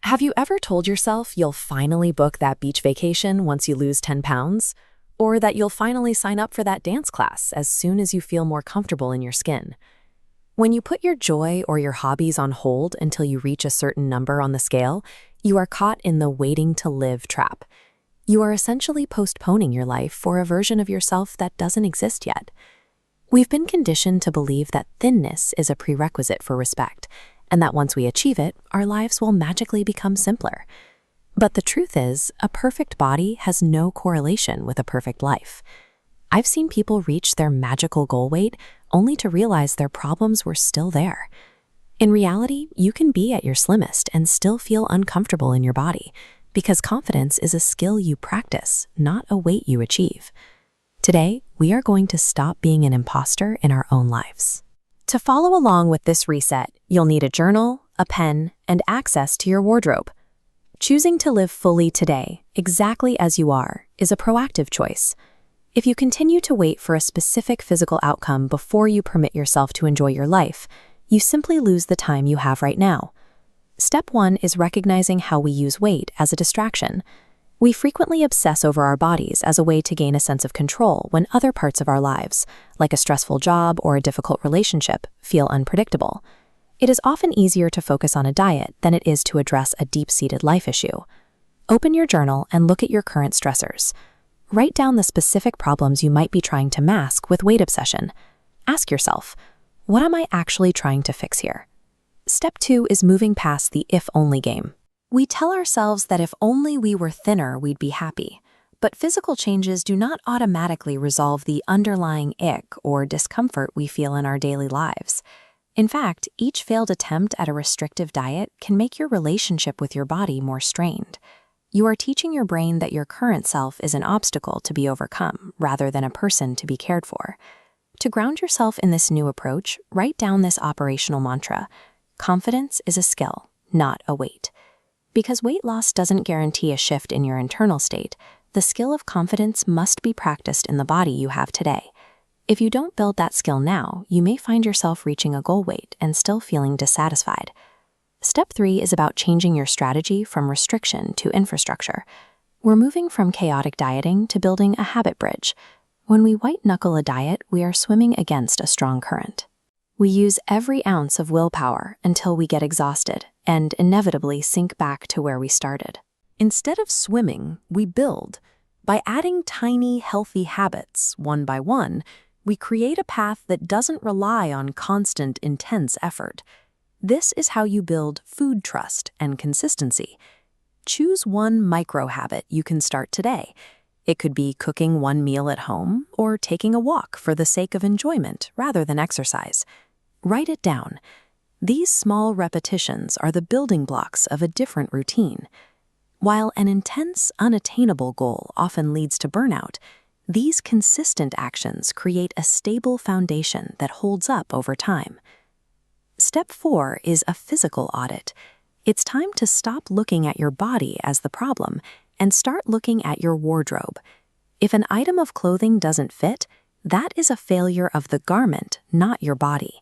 Have you ever told yourself you'll finally book that beach vacation once you lose 10 pounds? Or that you'll finally sign up for that dance class as soon as you feel more comfortable in your skin? When you put your joy or your hobbies on hold until you reach a certain number on the scale, you are caught in the waiting to live trap. You are essentially postponing your life for a version of yourself that doesn't exist yet. We've been conditioned to believe that thinness is a prerequisite for respect, and that once we achieve it, our lives will magically become simpler. But the truth is, a perfect body has no correlation with a perfect life. I've seen people reach their magical goal weight only to realize their problems were still there. In reality, you can be at your slimmest and still feel uncomfortable in your body, because confidence is a skill you practice, not a weight you achieve. Today, we are going to stop being an imposter in our own lives. To follow along with this reset, you'll need a journal, a pen, and access to your wardrobe. Choosing to live fully today, exactly as you are, is a proactive choice. If you continue to wait for a specific physical outcome before you permit yourself to enjoy your life, you simply lose the time you have right now. Step 1 is recognizing how we use weight as a distraction. We frequently obsess over our bodies as a way to gain a sense of control when other parts of our lives, like a stressful job or a difficult relationship, feel unpredictable. It is often easier to focus on a diet than it is to address a deep-seated life issue. Open your journal and look at your current stressors. Write down the specific problems you might be trying to mask with weight obsession. Ask yourself, what am I actually trying to fix here? Step 2 is moving past the if-only game. We tell ourselves that if only we were thinner, we'd be happy. But physical changes do not automatically resolve the underlying ick or discomfort we feel in our daily lives. In fact, each failed attempt at a restrictive diet can make your relationship with your body more strained. You are teaching your brain that your current self is an obstacle to be overcome, rather than a person to be cared for. To ground yourself in this new approach, write down this operational mantra: confidence is a skill, not a weight. Because weight loss doesn't guarantee a shift in your internal state, the skill of confidence must be practiced in the body you have today. If you don't build that skill now, you may find yourself reaching a goal weight and still feeling dissatisfied. Step 3 is about changing your strategy from restriction to infrastructure. We're moving from chaotic dieting to building a habit bridge. When we white-knuckle a diet, we are swimming against a strong current. We use every ounce of willpower until we get exhausted and inevitably sink back to where we started. Instead of swimming, we build. By adding tiny, healthy habits, one by one, we create a path that doesn't rely on constant, intense effort. This is how you build food trust and consistency. Choose one micro-habit you can start today. It could be cooking one meal at home or taking a walk for the sake of enjoyment rather than exercise. Write it down. These small repetitions are the building blocks of a different routine. While an intense, unattainable goal often leads to burnout, these consistent actions create a stable foundation that holds up over time. Step 4 is a physical audit. It's time to stop looking at your body as the problem and start looking at your wardrobe. If an item of clothing doesn't fit, that is a failure of the garment, not your body.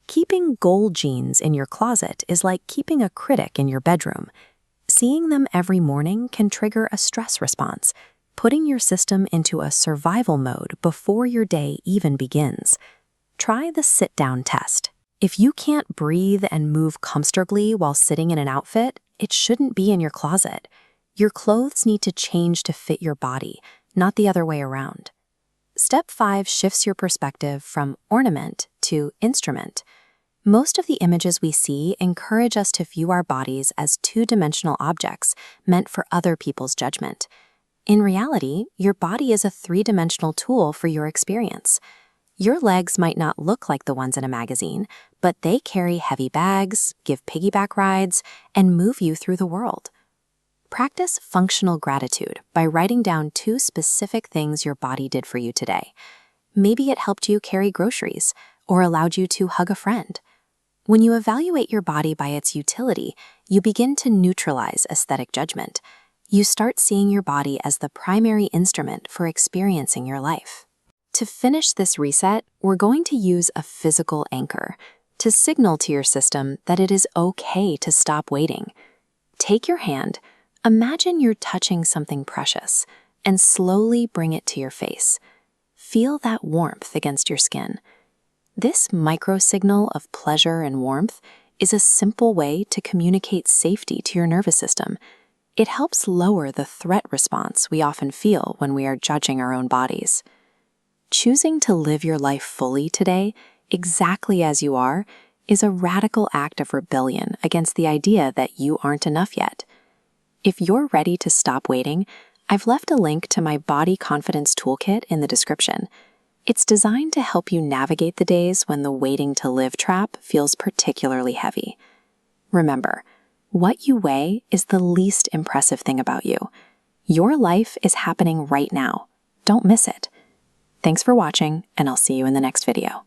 Keeping gold jeans in your closet is like keeping a critic in your bedroom. Seeing them every morning can trigger a stress response, putting your system into a survival mode before your day even begins. Try the sit-down test. If you can't breathe and move comfortably while sitting in an outfit, it shouldn't be in your closet. Your clothes need to change to fit your body, not the other way around. Step 5 shifts your perspective from ornament to instrument. Most of the images we see encourage us to view our bodies as two-dimensional objects meant for other people's judgment. In reality, your body is a three-dimensional tool for your experience. Your legs might not look like the ones in a magazine, but they carry heavy bags, give piggyback rides, and move you through the world. Practice functional gratitude by writing down 2 specific things your body did for you today. Maybe it helped you carry groceries or allowed you to hug a friend. When you evaluate your body by its utility, you begin to neutralize aesthetic judgment. You start seeing your body as the primary instrument for experiencing your life. To finish this reset, we're going to use a physical anchor to signal to your system that it is okay to stop waiting. Take your hand, imagine you're touching something precious, and slowly bring it to your face. Feel that warmth against your skin. This micro signal of pleasure and warmth is a simple way to communicate safety to your nervous system. It helps lower the threat response we often feel when we are judging our own bodies. Choosing to live your life fully today, exactly as you are, is a radical act of rebellion against the idea that you aren't enough yet. If you're ready to stop waiting, I've left a link to my Body Confidence Toolkit in the description. It's designed to help you navigate the days when the waiting to live trap feels particularly heavy. Remember, what you weigh is the least impressive thing about you. Your life is happening right now. Don't miss it. Thanks for watching, and I'll see you in the next video.